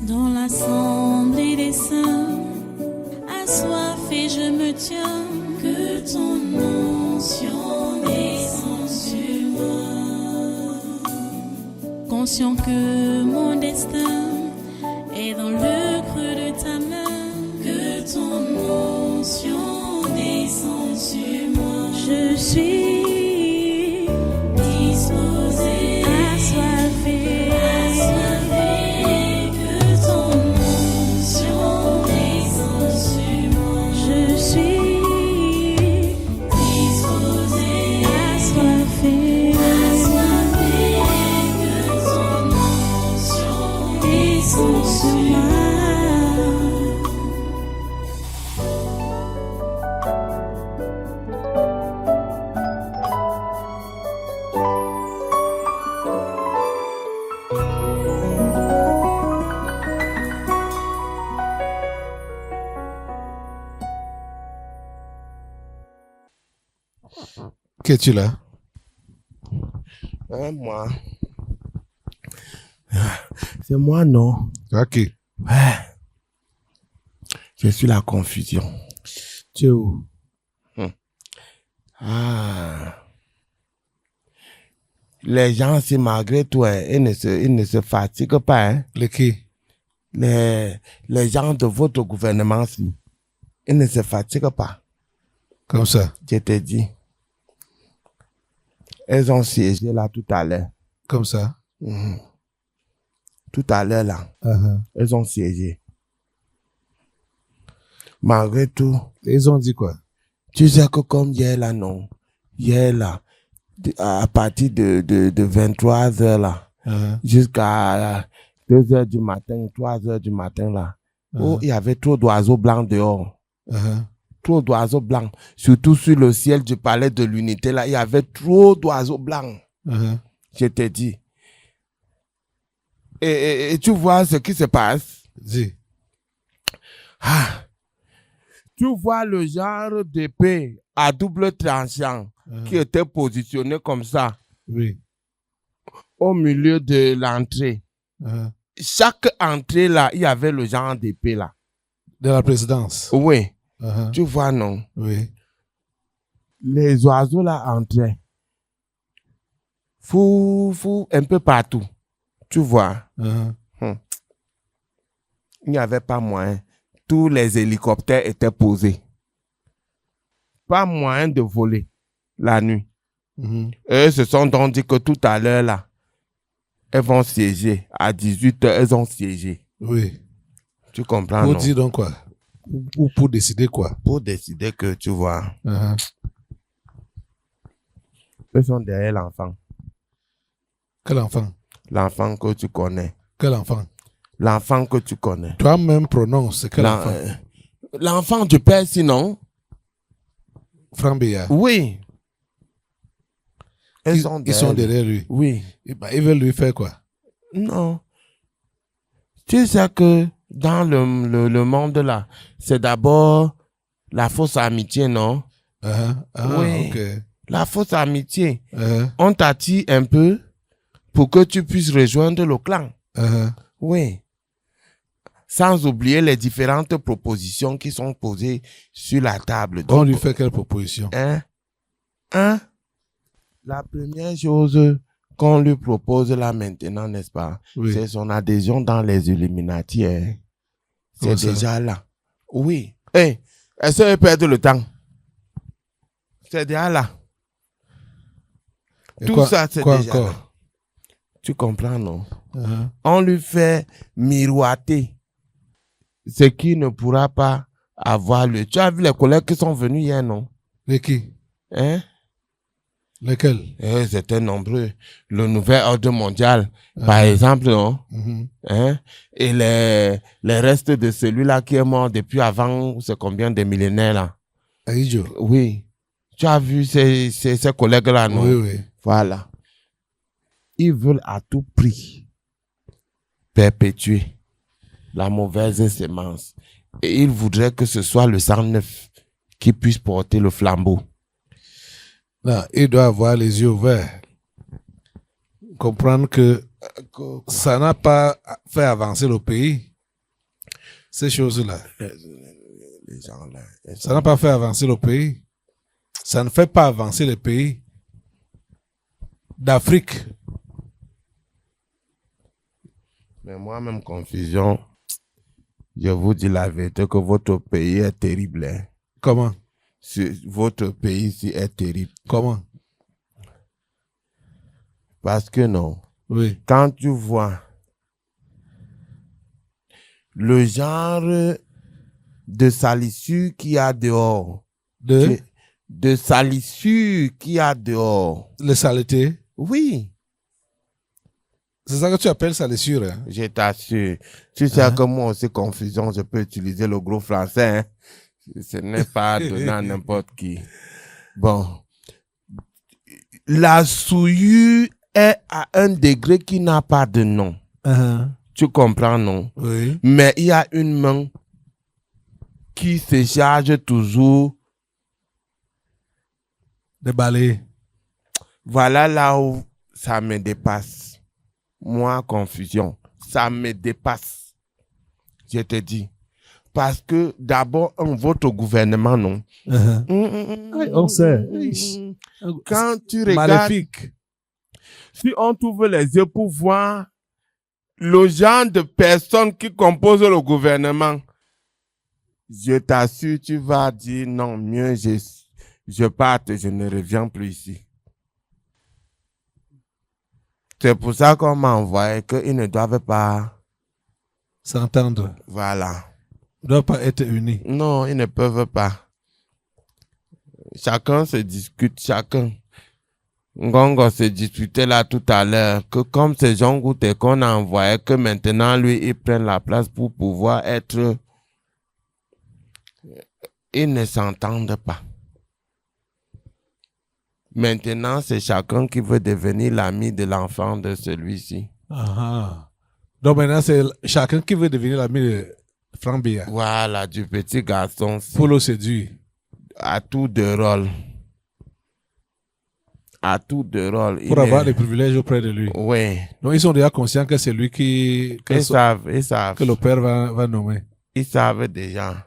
Dans l'assemblée des saints, assoiffé je me tiens, que ton onction descende sur moi. Conscient que mon destin est dans le creux de ta main, que ton onction descende sur moi. Je suis disposé, assoiffé, que ton onction descende sur moi. Je suis disposé, assoiffé, que ton onction descende sur moi. Qu'es-tu là? Moi. C'est moi, non? Ok. Ouais. Je suis la confusion. Tu es où? Les gens, c'est malgré tout, hein, ils ne se fatiguent pas. Hein. Les qui? Les gens de votre gouvernement, ils ne se fatiguent pas. Comme ça? Je te dis. Elles ont siégé là tout à l'heure. Comme ça? Tout à l'heure là. Elles ont siégé. Malgré tout. Ils ont dit quoi? Tu sais que comme hier là, non. Hier là, à partir de 23h là, jusqu'à 2h du matin, 3h du matin là, où il y avait trop d'oiseaux blancs dehors. Trop d'oiseaux blancs. Surtout sur le ciel du palais de l'unité là, il y avait trop d'oiseaux blancs. Je te dis. Et tu vois ce qui se passe? Dis. Tu vois le genre d'épée à double tranchant qui était positionné comme ça. Oui. Au milieu de l'entrée. Chaque entrée là, il y avait le genre d'épée là. De la présidence? Oui. Tu vois, non? Oui. Les oiseaux là entraient. Fou, un peu partout. Tu vois? Il n'y avait pas moyen. Tous les hélicoptères étaient posés. Pas moyen de voler la nuit. Eux se sont donc dit que tout à l'heure là, elles vont siéger. À 18h, elles ont siégé. Oui. Tu comprends, pour non? Dire donc quoi? Ou pour décider quoi? Pour décider que, tu vois, eux sont derrière l'enfant. Quel enfant? L'enfant que tu connais. Quel enfant? L'enfant que tu connais. Toi-même prononce quel enfant? L'enfant du père, sinon. Franck Béa. Oui. Ils sont derrière lui. Oui. Ils veulent lui faire quoi? Non. Tu sais que dans le monde là, c'est d'abord la fausse amitié, non? Oui. Okay. La fausse amitié. On t'attire un peu pour que tu puisses rejoindre le clan. Oui. Sans oublier les différentes propositions qui sont posées sur la table. Donc, on lui fait quelle proposition? La première chose qu'on lui propose là maintenant, n'est-ce pas? Oui. C'est son adhésion dans les Illuminati. C'est déjà là. Oui. Est-ce qu'elle perd le temps? C'est déjà là. Et tout quoi, ça, c'est quoi déjà encore? là. Tu comprends, non? On lui fait miroiter ce qui ne pourra pas avoir lieu. Tu as vu les collègues qui sont venus hier, non? Les qui? Lesquels? C'était nombreux. Le nouvel ordre mondial, par exemple, non? Et les restes de celui-là qui est mort depuis avant, c'est combien de millénaires, là? Aïdjo. Oui. Tu as vu ces collègues-là, non? Oui, oui. Voilà. Ils veulent à tout prix perpétuer la mauvaise sémence. Et ils voudraient que ce soit le 109 qui puisse porter le flambeau. Non, il doit avoir les yeux ouverts. Comprendre que ça n'a pas fait avancer le pays. ces choses-là. Les gens là. Ça n'a pas fait avancer le pays. Ça ne fait pas avancer le pays d'Afrique. Mais moi-même, confusion, je vous dis la vérité que votre pays est terrible. Hein. Comment? Votre pays ici est terrible. Comment? Parce que non, Oui. quand tu vois le genre de salissure qu'il y a dehors, de salissure qu'il y a dehors. Les saletés. Oui. C'est ça que tu appelles salissure. Hein? Je t'assure. Tu sais que moi aussi, confusion, je peux utiliser le gros français. Hein? Ce n'est pas donné à n'importe qui. Bon. La souillure est à un degré qui n'a pas de nom. Tu comprends, non? Oui. Mais il y a une main qui se charge toujours de balayer. Voilà là où ça me dépasse. Moi, confusion, ça me dépasse. Je te dis. Parce que d'abord, votre gouvernement, non? On sait. Quand tu regardes, maléfique. Si on t'ouvre les yeux pour voir le genre de personnes qui composent le gouvernement, je t'assure, tu vas dire non, mieux je parte, je ne reviens plus ici. C'est pour ça qu'on m'a envoyé qu'ils ne doivent pas s'entendre. Voilà. Ils ne doivent pas être unis. Non, ils ne peuvent pas. Chacun se discute, chacun. Ngongo se disputait là tout à l'heure que comme c'est Jean Gouté qu'on a envoyé, que maintenant lui, il prenne la place pour pouvoir être... Ils ne s'entendent pas. Maintenant, c'est chacun qui veut devenir l'ami de l'enfant de celui-ci. Donc maintenant, c'est chacun qui veut devenir l'ami de Franck Biya. Voilà, du petit garçon. Pour le séduire. À tout de rôle. À tout de rôle. Pour avoir des privilèges auprès de lui. Oui. Donc ils sont déjà conscients que c'est lui qui... Ils savent. Que le père va nommer. Ils savent déjà.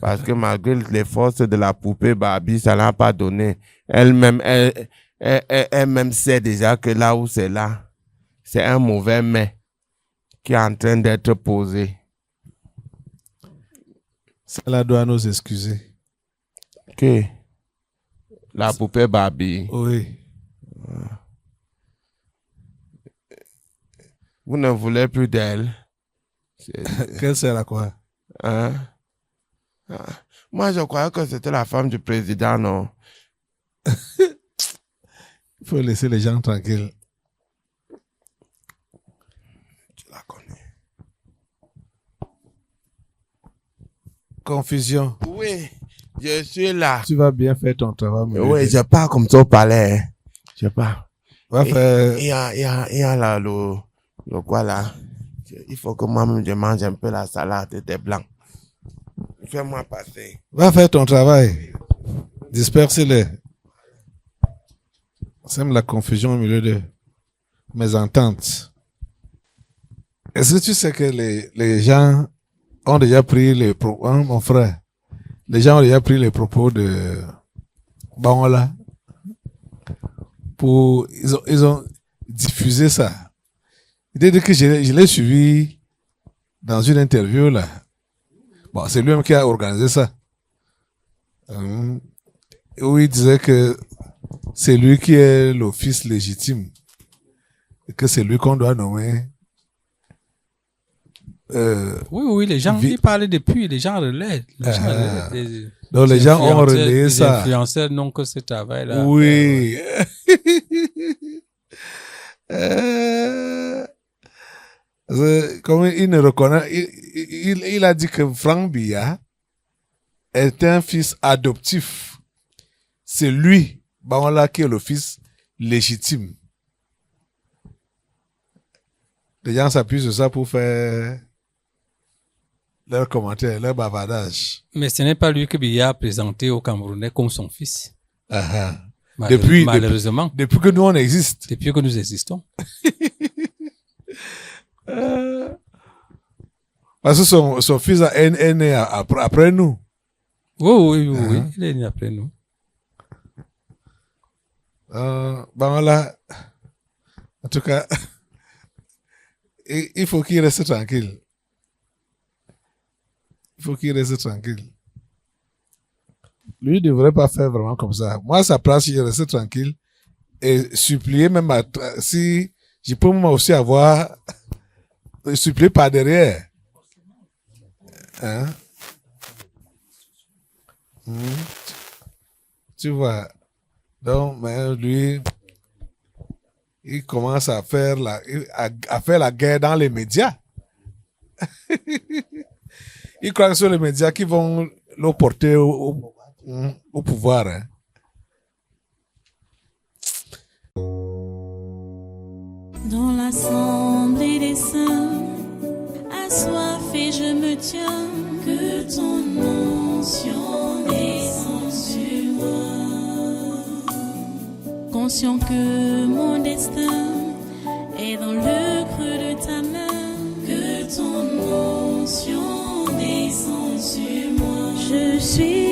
Parce que malgré les forces de la poupée Barbie, ça n'a pas donné. Elle-même, elle-même sait déjà que là où c'est là, c'est un mauvais mets qui est en train d'être posé. Cela doit nous excuser. Que la poupée Barbie. Oui. Vous ne voulez plus d'elle. Quelle sert à quoi? Hein? Moi, je croyais que c'était la femme du président, non? Il faut laisser les gens tranquilles. Tu la connais. Confusion. Oui, je suis là. Tu vas bien faire ton travail. Oui, je pars comme ça au palais. Hein. Je pars. Va faire... Il y a là, le quoi là? Il faut que moi-même je mange un peu la salade des blancs. Fais-moi passer. Va faire ton travail. Disperse-les. Sème la confusion au milieu de mes ententes. Est-ce que tu sais que les gens ont déjà pris les propos, hein, mon frère? Les gens ont déjà pris les propos de Bangola pour, ils ont diffusé ça. Il a dit que je l'ai suivi dans une interview là. Bon, c'est lui-même qui a organisé ça. Où il disait que c'est lui qui est le fils légitime. Et que c'est lui qu'on doit nommer. Oui, les gens, ils parlaient depuis, les gens relaient. Donc les gens ont relayé ça. Les influenceurs n'ont que ce travail-là. Oui. Comme il ne reconnaît, il a dit que Franck Biya est un fils adoptif. C'est lui, Bangola, qui est le fils légitime. Les gens s'appuient sur ça pour faire leurs commentaires, leur bavardage. Mais ce n'est pas lui que Biya a présenté aux Camerounais comme son fils. Malheureusement. Depuis que nous on existe. Depuis que nous existons. Parce que son fils est né après nous. Oui, il est né après nous. Ben voilà. En tout cas, il faut qu'il reste tranquille. Il faut qu'il reste tranquille. Lui, il ne devrait pas faire vraiment comme ça. Moi, à sa place, il reste tranquille et supplier même si je peux moi aussi avoir supplier par derrière. Hein? Tu vois. Donc, mais lui, il commence à faire la guerre dans les médias. Il croit que ce sont les médias qui vont le porter au pouvoir. Hein. Dans l'assemblée des saints, assoiffé je me tiens, que ton onction descende sur moi. Conscient que mon destin est dans le creux de ta main, que ton onction descende sur moi. Je suis